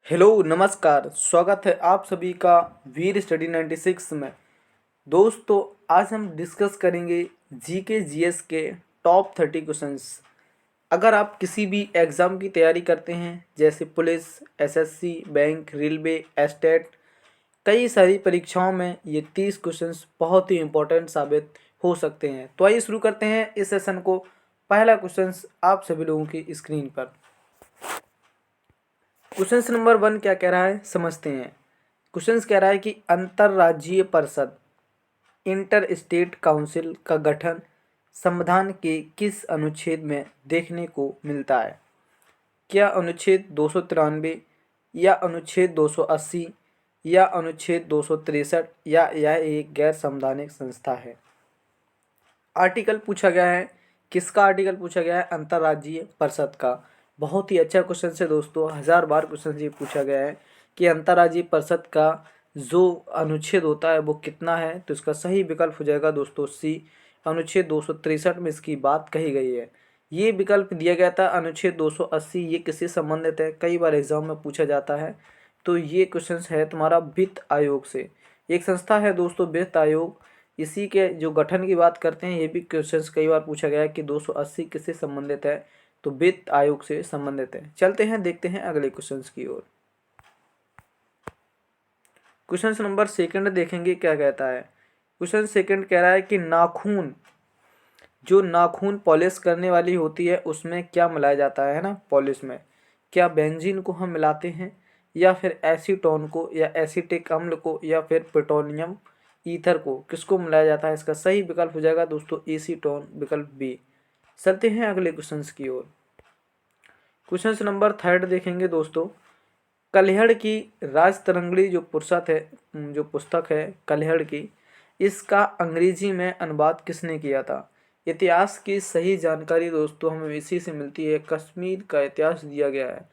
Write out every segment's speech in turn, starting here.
Hello नमस्कार। स्वागत है आप सभी का वीर स्टडी 96 में। दोस्तों, आज हम डिस्कस करेंगे जीके जीएस के टॉप 30 क्वेश्चंस। अगर आप किसी भी एग्ज़ाम की तैयारी करते हैं जैसे police, SSC, bank, railway, estate, कई सारी परीक्षाओं में ये 30 क्वेश्चंस बहुत ही इम्पोर्टेंट साबित हो सकते हैं। तो आइए शुरू करते हैं इस सेशन को। पहला क्वेश्चंस आप सभी लोगों की स्क्रीन पर। क्वेश्चन नंबर 1 क्या कह रहा है समझते हैं। क्वेश्चन कह रहा है कि अंतर्राज्यीय परिषद इंटर स्टेट काउंसिल का गठन संविधान के किस अनुच्छेद में देखने को मिलता है? क्या अनुच्छेद 293 या अनुच्छेद 280 या अनुच्छेद 263 या यह एक गैर संवैधानिक संस्था है? आर्टिकल पूछा गया है। किसका आर्टिकल पूछा गया है? अंतर्राज्यीय परिषद का। बहुत ही अच्छा क्वेश्चन है दोस्तों, 1000 बार क्वेश्चन ये पूछा गया है कि अंतर्राज्यीय परिषद का जो अनुच्छेद होता है वो कितना है। तो इसका सही विकल्प हो जाएगा दोस्तों सी। अनुच्छेद 263 में इसकी बात कही गई है। ये विकल्प दिया गया था अनुच्छेद 280, ये किससे संबंधित है, कई बार एग्जाम में पूछा जाता है। तो ये क्वेश्चन है तुम्हारा वित्त आयोग से। एक संस्था है दोस्तों वित्त आयोग, इसी के जो गठन की बात करते हैं। ये भी क्वेश्चंस कई बार पूछा गया है कि 280 किससे संबंधित है, तो वित्त आयोग से संबंधित है। चलते हैं देखते हैं अगले क्वेश्चंस की ओर। क्वेश्चन नंबर 2 देखेंगे क्या कहता है। क्वेश्चन 2 कह रहा है कि नाखून, जो नाखून पॉलिश करने वाली होती है उसमें क्या मिलाया जाता है ना पॉलिश में? क्या बेंजीन को हम मिलाते हैं या फिर एसीटोन को या एसिटिक अम्ल को या फिर पेट्रोलियम ईथर को, किसको मिलाया जाता है? इसका सही विकल्प हो जाएगा दोस्तों एसीटोन, विकल्प बी। चलते हैं अगले क्वेश्चंस की ओर। क्वेश्चन नंबर 3 देखेंगे दोस्तों। कल्हड़ की राजतरंगिणी जो पुस्तक है कल्हड़ की, इसका अंग्रेजी में अनुवाद किसने किया था? इतिहास की सही जानकारी दोस्तों हमें इसी से मिलती है। कश्मीर का इतिहास दिया गया है।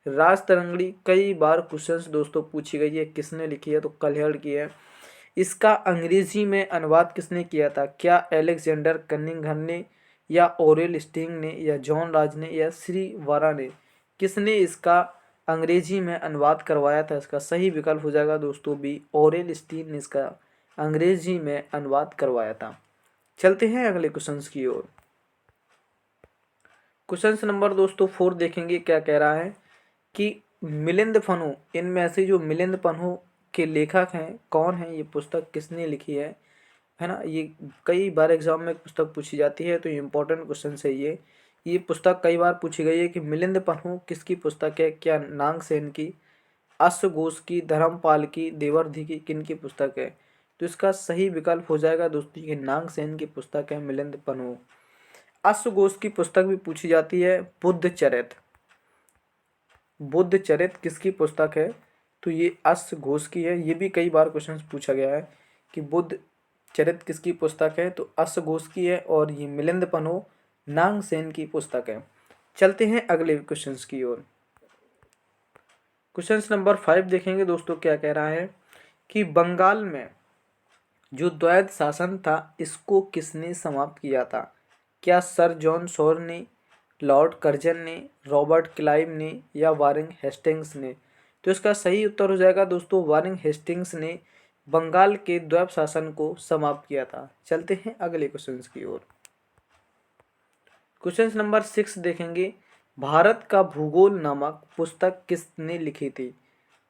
राजतरंगिणी कई बार क्वेश्चंस दोस्तों पूछी गई है, किसने लिखी है? तो कल्हड़ की है। इसका अंग्रेजी में अनुवाद किसने किया था? क्या अलेक्जेंडर कनिंघम ने या ओरेल स्टिंग ने या जॉन राज ने या श्री वारा ने? किसने इसका अंग्रेजी में अनुवाद करवाया था? इसका सही विकल्प हो जाएगा दोस्तों बी, ओरेल स्टीन ने इसका अंग्रेजी में अनुवाद करवाया था। चलते हैं अगले क्वेश्चंस की ओर। क्वेश्चन नंबर दोस्तों 4 देखेंगे क्या कह रहा है कि मिलिंद फनु, इनमें से जो मिलिंद फनु के लेखक हैं कौन है, ये पुस्तक किसने लिखी है ना? ये कई बार एग्जाम में पुस्तक पूछी जाती है, तो ये इंपॉर्टेंट क्वेश्चन है। ये पुस्तक कई बार पूछी गई है कि मिलिंद पन्हू किसकी पुस्तक है? क्या नागसेन की, अश्वघोष की, धर्मपाल की, देवर्धि की, किन की पुस्तक है? तो इसका सही विकल्प हो जाएगा दोस्तों ये नागसेन की पुस्तक है मिलिंद पन्हू। अश्वघोष की पुस्तक भी पूछी जाती है बुद्ध चरित। बुद्ध चरित किसकी पुस्तक है? तो ये अश्वघोष की है। ये भी कई बार क्वेश्चन पूछा गया है कि बुद्ध चरित किसकी पुस्तक है, तो अश्वघोष की है। और ये मिलिंद पन्हू नागसेन की पुस्तक है। चलते हैं अगले क्वेश्चंस की ओर। क्वेश्चन नंबर 5 देखेंगे दोस्तों क्या कह रहा है कि बंगाल में जो द्वैध शासन था इसको किसने समाप्त किया था? क्या सर जॉन शोर ने, लॉर्ड कर्जन ने, रॉबर्ट क्लाइव ने या वारिंग हेस्टिंग्स ने? तो इसका सही उत्तर हो जाएगा दोस्तों वारिंग हेस्टिंग्स ने बंगाल के द्वैध शासन को समाप्त किया था। चलते हैं अगले क्वेश्चन की ओर। क्वेश्चन नंबर 6 देखेंगे। भारत का भूगोल नामक पुस्तक किसने लिखी थी?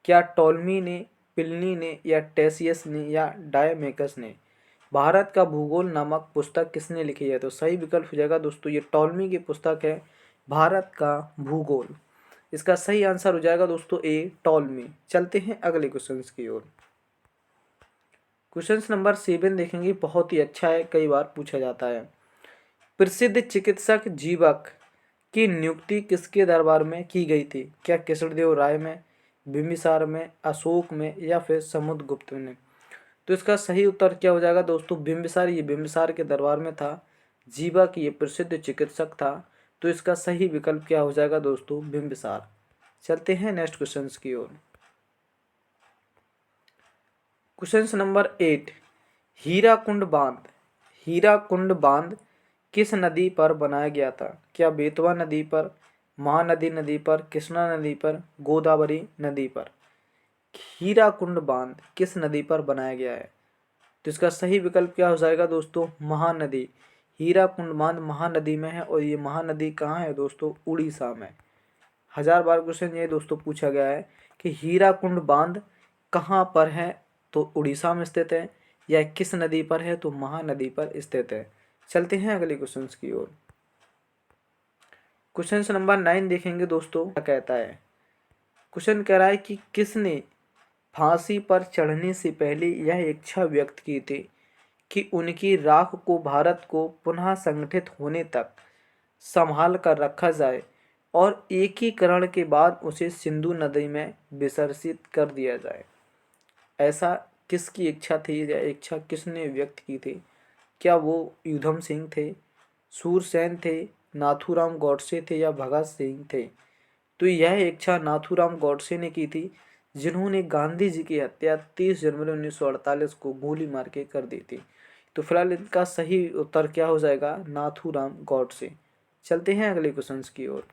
क्या टॉलमी ने, प्लिनी ने या टेसियस ने या डायमेकस ने? भारत का भूगोल नामक पुस्तक किसने लिखी है? तो सही विकल्प हो जाएगा दोस्तों ये टॉलमी की पुस्तक है भारत का भूगोल। इसका सही आंसर हो जाएगा दोस्तों ए, टॉलमी। चलते हैं अगले क्वेश्चन की ओर। क्वेश्चन नंबर 7 देखेंगे, बहुत ही अच्छा है, कई बार पूछा जाता है। प्रसिद्ध चिकित्सक जीवक की नियुक्ति किसके दरबार में की गई थी? क्या कृष्णदेव राय में, बिंबिसार में, अशोक में या फिर समुद्रगुप्त ने? तो इसका सही उत्तर क्या हो जाएगा दोस्तों बिंबिसार। ये बिंबिसार के दरबार में था। जीवक ये प्रसिद्ध चिकित्सक था। तो इसका सही विकल्प क्या हो जाएगा दोस्तों बिंबिसार। चलते हैं नेक्स्ट क्वेश्चन की ओर। क्वेश्चन नंबर 8, हीराकुंड बांध किस नदी पर बनाया गया था? क्या बेतवा नदी पर, महानदी नदी पर, कृष्णा नदी पर, गोदावरी नदी पर। हीराकुंड बांध किस नदी पर बनाया गया है? तो इसका सही विकल्प क्या हो जाएगा दोस्तों? महानदी। हीराकुंड बांध महानदी में है और ये महानदी कहाँ है दोस्तों? उड़ीसा में। 1000 बार क्वेश्चन ये दोस्तों पूछा गया है कि हीराकुंड बांध कहाँ पर है? तो उड़ीसा में स्थित है। या किस नदी पर है? तो महानदी पर स्थित है। चलते हैं अगले क्वेश्चन की ओर। क्वेश्चन नंबर 9 देखेंगे दोस्तों, क्या कहता है। क्वेश्चन कह रहा है कि किसने फांसी पर चढ़ने से पहले यह इच्छा व्यक्त की थी कि उनकी राख को भारत को पुनः संगठित होने तक संभाल कर रखा जाए और एकीकरण के बाद उसे सिंधु नदी में विसर्जित कर दिया जाए। ऐसा किसकी इच्छा थी या इच्छा किसने व्यक्त की थी? क्या वो ऊधम सिंह थे, सूरसेन थे, नाथूराम गॉडसे थे या भगत सिंह थे? तो यह इच्छा नाथूराम गॉडसे ने की थी, जिन्होंने गांधी जी की हत्या 30 जनवरी 1948 को गोली मार के कर दी थी। तो फिलहाल इनका सही उत्तर क्या हो जाएगा? नाथूराम गॉडसे। चलते हैं अगले क्वेश्चन की ओर।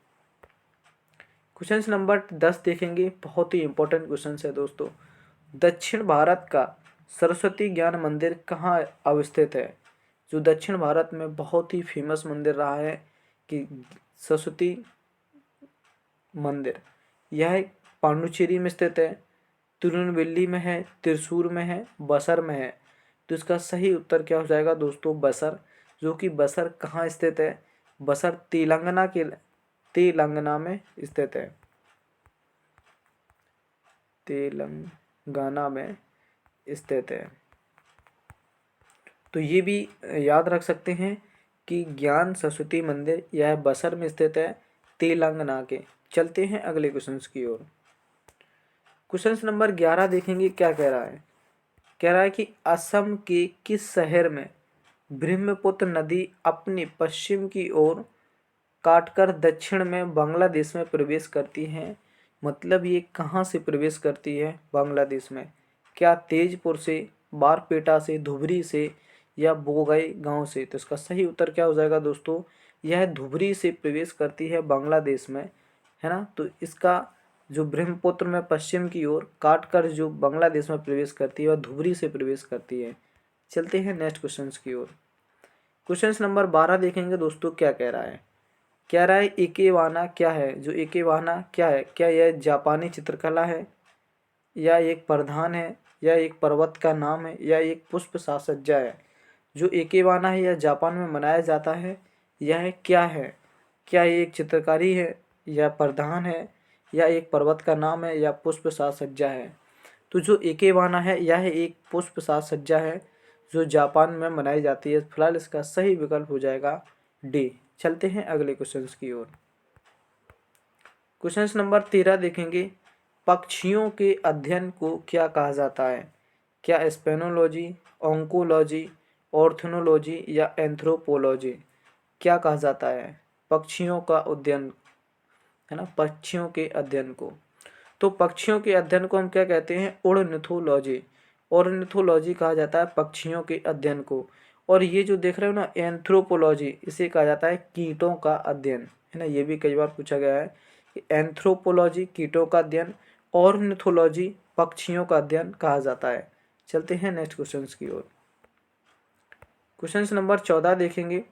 क्वेश्चन नंबर 10 देखेंगे, बहुत ही इंपॉर्टेंट क्वेश्चन है दोस्तों। दक्षिण भारत का सरस्वती ज्ञान मंदिर कहाँ अवस्थित है? जो दक्षिण भारत में बहुत ही फेमस मंदिर रहा है कि सरस्वती मंदिर, यह पांडुचेरी में स्थित है, तिरुनेलवेली में है, त्रिशूर में है, बसर में है। तो इसका सही उत्तर क्या हो जाएगा दोस्तों? बसर। जो कि बसर कहाँ स्थित है? बसर तेलंगाना में स्थित है। तेलंगाना में स्थित है। तो ये भी याद रख सकते हैं कि ज्ञान सरस्वती मंदिर यह बसर में स्थित है, तेलंगाना के। चलते हैं अगले क्वेश्चन की ओर। क्वेश्चन नंबर 11 देखेंगे, क्या कह रहा है। कह रहा है कि असम के किस शहर में ब्रह्मपुत्र नदी अपने पश्चिम की ओर काटकर दक्षिण में बांग्लादेश में प्रवेश करती है? मतलब ये कहाँ से प्रवेश करती है बांग्लादेश में? क्या तेजपुर से, बारपेटा से, धुबरी से या बोगई गांव से? तो इसका सही उत्तर क्या हो जाएगा दोस्तों? यह धुबरी से प्रवेश करती है बांग्लादेश में, है ना। तो इसका जो ब्रह्मपुत्र में पश्चिम की ओर काट कर जो बांग्लादेश में प्रवेश करती है वह धुबरी से प्रवेश करती है। चलते हैं नेक्स्ट क्वेश्चन की ओर। क्वेश्चन नंबर 12 देखेंगे दोस्तों, क्या कह रहा है। कह रहा है इकेवाना क्या है? जो इकेवाना क्या है? क्या यह जापानी चित्रकला है, या एक प्रधान है, या एक पर्वत का नाम है, या एक पुष्प साजसज्जा है? जो इकेवाना है यह जापान में मनाया जाता है, यह क्या है? क्या ये एक चित्रकारी है, या प्रधान है, या एक पर्वत का नाम है, या पुष्प साजसज्जा है? तो जो इकेवाना है यह एक पुष्प साजसज्जा है जो जापान में मनाई जाती है। फिलहाल इसका सही विकल्प हो जाएगा डी। चलते हैं अगले क्वेश्चन की ओर। क्वेश्चन नंबर 13 देखेंगे, पक्षियों के अध्ययन को क्या कहा जाता है? क्या स्पेनोलॉजी, ऑन्कोलॉजी, ऑर्थोनोलॉजी या एंथ्रोपोलॉजी? क्या कहा जाता है पक्षियों का अध्ययन, है ना, पक्षियों के अध्ययन को? तो पक्षियों के अध्ययन को हम क्या कहते हैं? ओर्निथोलॉजी। ऑर्निथोलॉजी कहा जाता है पक्षियों के अध्ययन को। और ये जो देख रहे हो ना एंथ्रोपोलॉजी, इसे कहा जाता है कीटों का अध्ययन, है ना। ये भी कई बार पूछा गया है कि एंथ्रोपोलॉजी कीटों का अध्ययन, ऑर्निथोलॉजी पक्षियों का अध्ययन कहा जाता है। चलते हैं नेक्स्ट क्वेश्चन की ओर। क्वेश्चन नंबर 14 देखेंगे,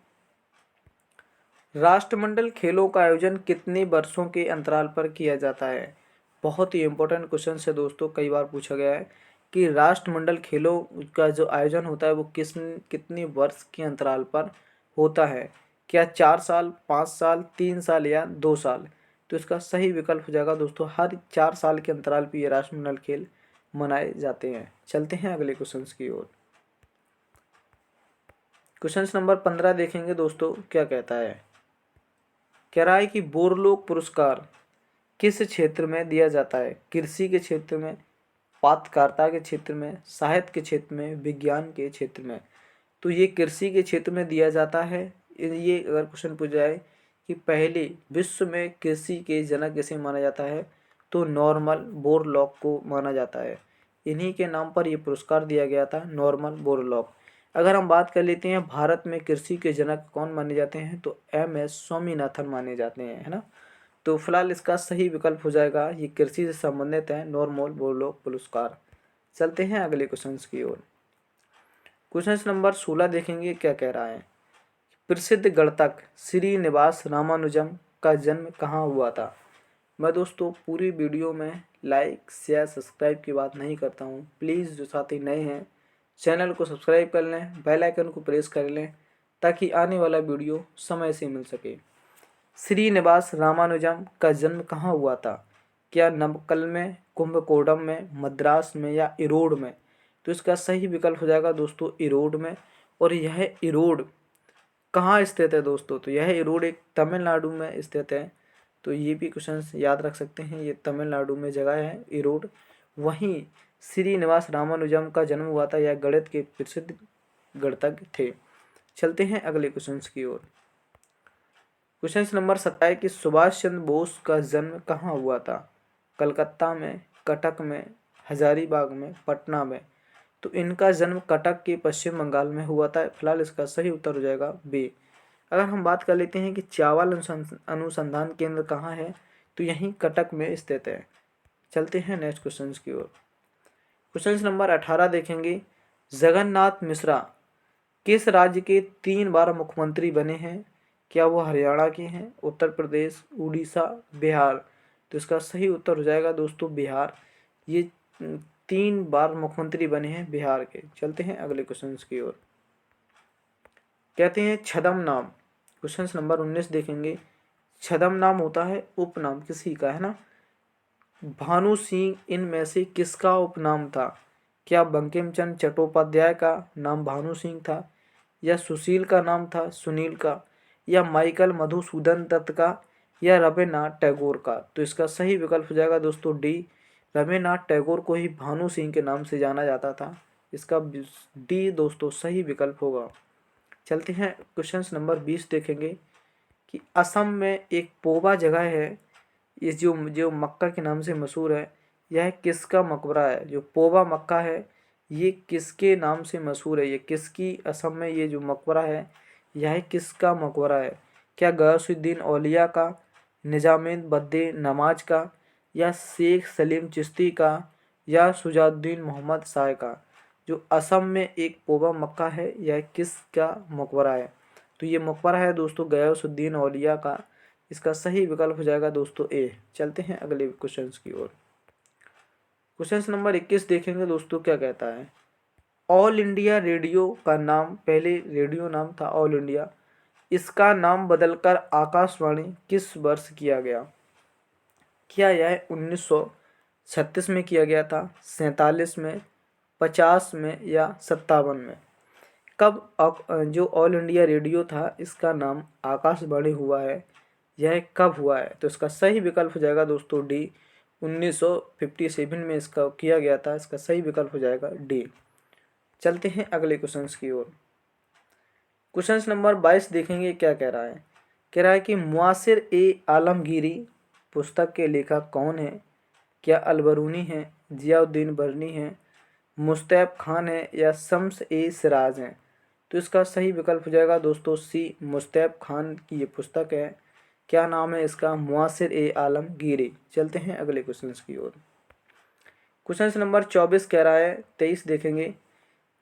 राष्ट्रमंडल खेलों का आयोजन कितने वर्षों के अंतराल पर किया जाता है? बहुत ही इंपॉर्टेंट क्वेश्चन है दोस्तों, कई बार पूछा गया है कि राष्ट्रमंडल खेलों का जो आयोजन होता है वो कितने वर्ष के अंतराल पर होता है? क्या 4 साल, 5 साल, 3 साल या 2 साल? तो इसका सही विकल्प हो जाएगा दोस्तों हर 4 साल के अंतराल पर ये राष्ट्रमंडल खेल मनाए जाते हैं। चलते हैं अगले क्वेश्चन की ओर। क्वेश्चन नंबर 15 देखेंगे दोस्तों, क्या कहता है। कह रहा है कि बोरलोग पुरस्कार किस क्षेत्र में दिया जाता है? कृषि के क्षेत्र में, पत्रकारिता के क्षेत्र में, साहित्य के क्षेत्र में, विज्ञान के क्षेत्र में? तो ये कृषि के क्षेत्र में दिया जाता है। ये अगर क्वेश्चन पूछ जाए कि पहले विश्व में कृषि के जनक किसे माना जाता है, तो नॉर्मन बोरलॉग को माना जाता है। इन्हीं के नाम पर यह पुरस्कार दिया गया था, नॉर्मन बोरलॉग। अगर हम बात कर लेते हैं भारत में कृषि के जनक कौन माने जाते हैं, तो एम एस स्वामीनाथन माने जाते हैं, है ना। तो फिलहाल इसका सही विकल्प हो जाएगा, ये कृषि से संबंधित है, नॉर्मल बोरलॉग पुरस्कार। चलते हैं अगले क्वेश्चन की ओर। क्वेश्चन नंबर 16 देखेंगे क्या कह रहा है। प्रसिद्ध गणितज्ञ श्रीनिवास रामानुजम का जन्म कहाँ हुआ था। मैं दोस्तों पूरी वीडियो में लाइक शेयर सब्सक्राइब की बात नहीं करता हूँ। प्लीज़ जो साथी नए हैं चैनल को सब्सक्राइब कर लें, बेल आइकन को प्रेस कर लें ताकि आने वाला वीडियो समय से मिल सके। श्रीनिवास रामानुजम का जन्म कहाँ हुआ था। क्या नमक्कल में, कुंभकोणम में, मद्रास में या इरोड में। तो इसका सही विकल्प हो जाएगा दोस्तों इरोड में। और यह इरोड कहाँ स्थित है दोस्तों, तो यह इरोड एक तमिलनाडु में स्थित है। तो ये भी क्वेश्चन याद रख सकते हैं, ये तमिलनाडु में जगह है इरोड। वहीं श्रीनिवास रामानुजम का जन्म हुआ था, यह गणित के प्रसिद्ध गणितज्ञ थे। चलते हैं अगले क्वेश्चन की ओर। क्वेश्चन नंबर 27 कि सुभाष चंद्र बोस का जन्म कहाँ हुआ था। कलकत्ता में, कटक में, हजारीबाग में, पटना में। तो इनका जन्म कटक के पश्चिम बंगाल में हुआ था। फिलहाल इसका सही उत्तर हो जाएगा बी। अगर हम बात कर लेते हैं कि चावल अनुसंधान केंद्र कहाँ है, तो यहीं कटक में स्थित है। चलते हैं नेक्स्ट क्वेश्चन की ओर। क्वेश्चन नंबर 18 देखेंगे। जगन्नाथ मिश्रा किस राज्य के 3 बार मुख्यमंत्री बने हैं। क्या वो हरियाणा के हैं, उत्तर प्रदेश, उड़ीसा, बिहार। तो इसका सही उत्तर हो जाएगा दोस्तों बिहार। ये 3 बार मुख्यमंत्री बने हैं बिहार के। चलते हैं अगले क्वेश्चन की ओर। कहते हैं छद्म नाम। क्वेश्चन नंबर 19 देखेंगे। छद्म नाम होता है उपनाम किसी का, है ना। भानु सिंह इनमें से किसका उपनाम था। क्या बंकिम चंद्र चट्टोपाध्याय का नाम भानु सिंह था, या सुशील का नाम था सुनील का, या माइकल मधुसूदन दत्त का, या रविन्द्रनाथ टैगोर का। तो इसका सही विकल्प हो जाएगा दोस्तों डी। रविन्द्रनाथ टैगोर को ही भानु सिंह के नाम से जाना जाता था। इसका डी दोस्तों सही विकल्प होगा। चलते हैं क्वेश्चन नंबर 20 देखेंगे कि असम में एक पोबा जगह है, ये जो मक्का के नाम से मशहूर है, यह किसका मकबरा है। जो पोबा मक्का है ये किसके नाम से मशहूर है, ये किसकी असम में ये जो मकबरा है यह किसका मकबरा है। क्या गयासुद्दीन औलिया का, निजामुद्दीन बद्दे नमाज का, या शेख सलीम चिश्ती का, या शुजाउद्दीन मोहम्मद शाह का। जो असम में एक पोबा मक्का है यह किसका मकबरा है। तो ये मकबरा है दोस्तों गयासुद्दीन औलिया का। इसका सही विकल्प हो जाएगा दोस्तों ए। चलते हैं अगले क्वेश्चन की ओर। क्वेश्चन नंबर 21 देखेंगे दोस्तों क्या कहता है। ऑल इंडिया रेडियो का नाम, पहले रेडियो नाम था ऑल इंडिया, इसका नाम बदलकर आकाशवाणी किस वर्ष किया गया। क्या यह 1936 में किया गया था, 47 में, 50 में, या 57 में। कब जो ऑल इंडिया रेडियो था इसका नाम आकाशवाणी हुआ है, यह कब हुआ है। तो इसका सही विकल्प हो जाएगा दोस्तों डी। 1957 में इसका किया गया था। इसका सही विकल्प हो जाएगा डी। चलते हैं अगले क्वेश्चन की ओर। क्वेश्चन नंबर 22 देखेंगे क्या कह रहा है। कह रहा है कि मुआसिर ए आलमगीरी पुस्तक के लेखक कौन है। क्या अलबरूनी है, जियाउद्दीन बरनी है, मुस्तैब खान है, या शम्स ए सिराज हैं। तो इसका सही विकल्प हो जाएगा दोस्तों सी। मुस्तैब खान की ये पुस्तक है। क्या नाम है इसका, मुआसिर ए आलमगीरी। चलते हैं अगले क्वेश्चन की ओर। क्वेश्चन नंबर 24 कह रहा है, 23 देखेंगे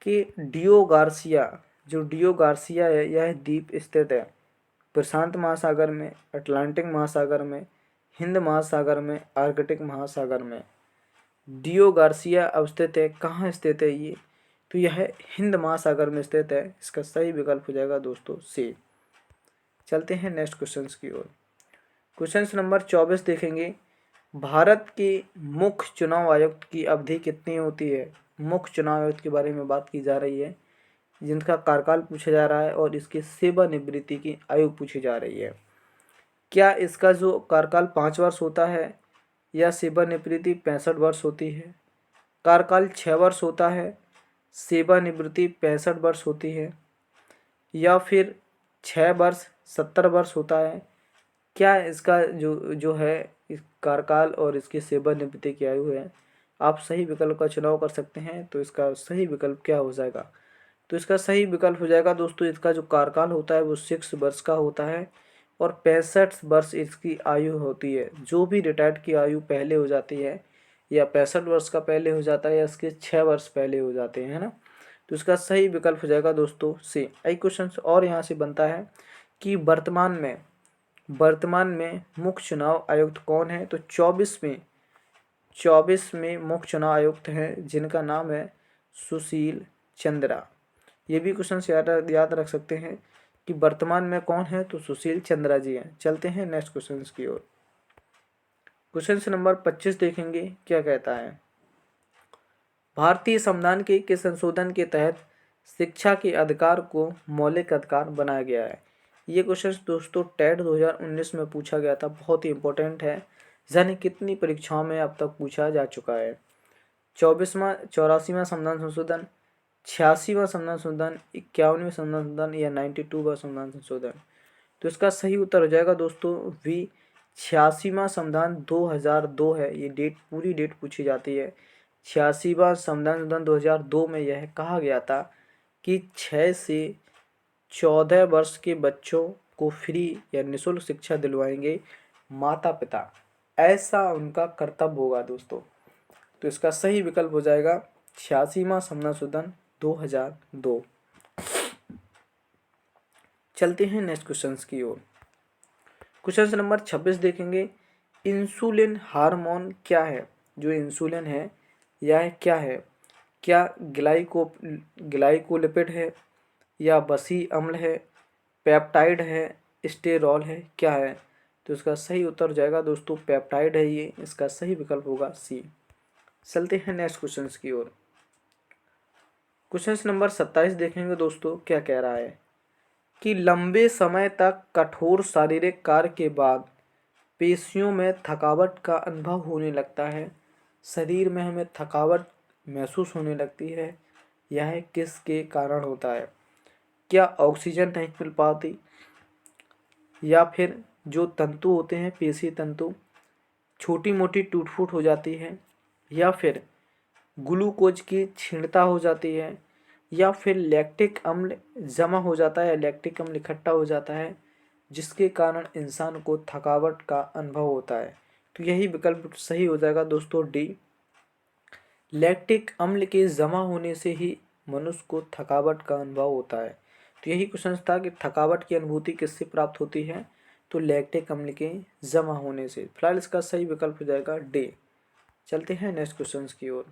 कि डियो गार्सिया, जो डियो गार्सिया है यह द्वीप स्थित है प्रशांत महासागर में, अटलांटिक महासागर में, हिंद महासागर में, आर्कटिक महासागर में। डियो गार्सिया अवस्थित है, कहाँ स्थित है ये, तो यह हिंद महासागर में स्थित है। इसका सही विकल्प हो जाएगा दोस्तों सी। चलते हैं नेक्स्ट क्वेश्चन की ओर। क्वेश्चन नंबर 24 देखेंगे। भारत के मुख्य चुनाव आयुक्त की अवधि कितनी होती है। मुख्य चुनाव आयुक्त के बारे में बात की जा रही है, जिनका कार्यकाल पूछा जा रहा है और इसकी सेवानिवृत्ति की आयु पूछी जा रही है। क्या इसका जो कार्यकाल 5 वर्ष होता है, या सेवानिवृत्ति 65 वर्ष होती है। कार्यकाल 6 वर्ष होता है, सेवानिवृत्ति 65 वर्ष होती है, या फिर 6 वर्ष 70 वर्ष होता है। क्या इसका जो है इस कार्यकाल और इसकी सेवानिवृत्ति की आयु है। आप सही विकल्प का चुनाव कर सकते हैं। तो इसका सही विकल्प क्या हो जाएगा, तो इसका सही विकल्प हो जाएगा दोस्तों इसका जो कार्यकाल होता है वो 6 वर्ष का होता है। और 65 वर्ष इसकी आयु होती है। जो भी रिटायर्ड की आयु पहले हो जाती है, या 65 वर्ष का पहले हो जाता है, या इसके 6 वर्ष पहले हो जाते हैं, है ना। तो इसका सही विकल्प हो जाएगा दोस्तों सी। एक क्वेश्चन और यहाँ से बनता है कि वर्तमान में मुख्य चुनाव आयुक्त कौन है। तो 24 में मुख्य चुनाव आयुक्त हैं जिनका नाम है सुशील चंद्रा। ये भी क्वेश्चन याद रख सकते हैं कि वर्तमान में कौन है, तो सुशील चंद्रा जी हैं। चलते हैं नेक्स्ट क्वेश्चन की ओर। क्वेश्चन नंबर 25 देखेंगे क्या कहता है। भारतीय संविधान के संशोधन के तहत शिक्षा के अधिकार को मौलिक अधिकार बनाया गया है। ये क्वेश्चन दोस्तों टेट 2019 में पूछा गया था, बहुत ही इंपॉर्टेंट है। जाने कितनी परीक्षाओं में अब तक पूछा जा चुका है। 84वां संविधान संशोधन, 86वां संविधान संशोधन, 51वें संविधान संशोधन या 92वां संविधान संशोधन। तो इसका सही उत्तर हो जाएगा दोस्तों वी, 86वां संविधान 2002 है। ये पूरी डेट पूछी जाती है। 86वां संविधान संशोधन 2002 में यह कहा गया था कि 6 से 14 वर्ष के बच्चों को फ्री या निःशुल्क शिक्षा दिलवाएंगे माता पिता, ऐसा उनका कर्तव्य होगा दोस्तों। तो इसका सही विकल्प हो जाएगा 86वां संविधान संशोधन 2002। चलते हैं नेक्स्ट क्वेश्चन की ओर। क्वेश्चन नंबर 26 देखेंगे। इंसुलिन हार्मोन क्या है। जो इंसुलिन है यह क्या है। क्या ग्लाइकोलिपिड है, या बसी अम्ल है, पेप्टाइड है, स्टेरॉल है, क्या है। तो इसका सही उत्तर हो जाएगा दोस्तों पेप्टाइड है। ये इसका सही विकल्प होगा सी। चलते हैं नेक्स्ट क्वेश्चन की ओर। क्वेश्चन नंबर 27 देखेंगे दोस्तों क्या कह रहा है कि लंबे समय तक कठोर शारीरिक कार्य के बाद पेशियों में थकावट का अनुभव होने लगता है। शरीर में हमें थकावट महसूस होने लगती है। यह किसके कारण होता है। क्या ऑक्सीजन नहीं मिल पाती, या फिर जो तंतु होते हैं पेशी तंतु छोटी मोटी टूट फूट हो जाती है, या फिर ग्लूकोज की क्षीणता हो जाती है, या फिर लैक्टिक अम्ल जमा हो जाता है, लैक्टिक अम्ल इकट्ठा हो जाता है, जिसके कारण इंसान को थकावट का अनुभव होता है। तो यही विकल्प सही हो जाएगा दोस्तों डी। लैक्टिक अम्ल के जमा होने से ही मनुष्य को थकावट का अनुभव होता है। तो यही क्वेश्चन था कि थकावट की अनुभूति किससे प्राप्त होती है। तो लैक्टिक अम्ल के जमा होने से। फिलहाल इसका सही विकल्प हो जाएगा डी। चलते हैं नेक्स्ट क्वेश्चन की ओर।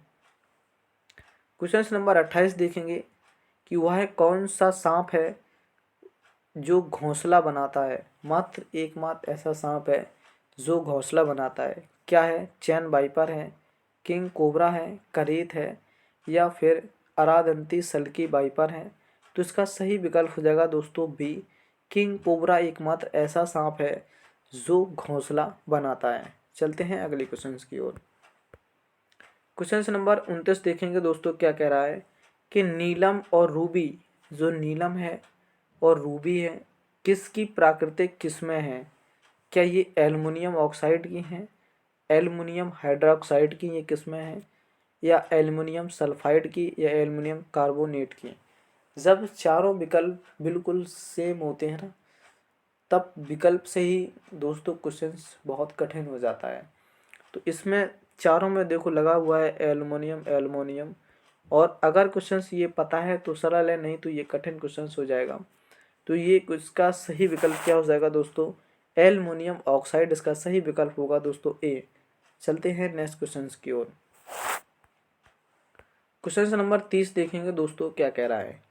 क्वेश्चन नंबर 28 देखेंगे कि वह कौन सा सांप है जो घोंसला बनाता है। एकमात्र ऐसा सांप है जो घोंसला बनाता है। क्या है। चैन वाइपर है, किंग कोबरा है, करेत है, या फिर अरादंती सल्की वाइपर है। तो इसका सही विकल्प हो जाएगा दोस्तों बी, किंग कोबरा एकमात्र ऐसा सांप है जो घोंसला बनाता है। चलते हैं अगले क्वेश्चन की ओर। क्वेश्चन नंबर 29 देखेंगे दोस्तों क्या कह रहा है कि नीलम और रूबी, जो नीलम है और रूबी है, किसकी प्राकृतिक किस्में हैं। क्या ये एल्युमिनियम ऑक्साइड की हैं, एल्युमिनियम हाइड्रोक्साइड की ये किस्में हैं, या एल्युमिनियम सल्फाइड की, या एल्युमिनियम कार्बोनेट की। जब चारों विकल्प बिल्कुल सेम होते हैं ना, तब विकल्प से ही दोस्तों क्वेश्चंस बहुत कठिन हो जाता है। तो इसमें चारों में देखो लगा हुआ है एल्युमिनियम, और अगर क्वेश्चंस ये पता है तो सरल है, नहीं तो ये कठिन क्वेश्चंस हो जाएगा। तो ये इसका सही विकल्प क्या हो जाएगा दोस्तों एल्युमिनियम ऑक्साइड। इसका सही विकल्प होगा दोस्तों ए। चलते हैं नेक्स्ट क्वेश्चन की ओर। क्वेश्चन नंबर 30 देखेंगे दोस्तों क्या कह रहा है।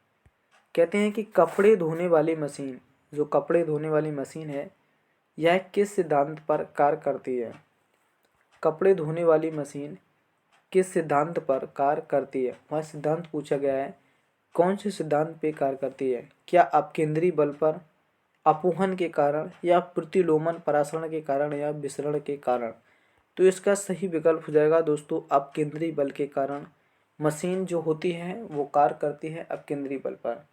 कहते हैं कि कपड़े धोने वाली मशीन, जो कपड़े धोने वाली मशीन है, यह किस सिद्धांत पर कार्य करती है। कपड़े धोने वाली मशीन किस सिद्धांत पर कार्य करती है। वह सिद्धांत पूछा गया है कौन से सिद्धांत पे कार्य करती है। क्या अपकेंद्री बल पर, अपोहन के कारण, या प्रतिलोमन परासरण के कारण, या विसरण के कारण। तो इसका सही विकल्प हो जाएगा दोस्तों अपकेंद्री बल के कारण मशीन जो होती है वो कार्य करती है अपकेंद्री बल पर।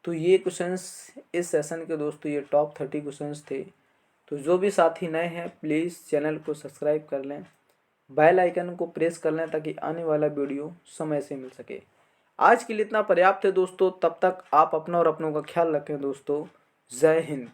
तो ये क्वेश्चंस इस सेशन के दोस्तों ये टॉप 30 क्वेश्चंस थे। तो जो भी साथी नए हैं प्लीज़ चैनल को सब्सक्राइब कर लें, बेल आइकन को प्रेस कर लें ताकि आने वाला वीडियो समय से मिल सके। आज के लिए इतना पर्याप्त है दोस्तों। तब तक आप अपना और अपनों का ख्याल रखें दोस्तों। जय हिंद।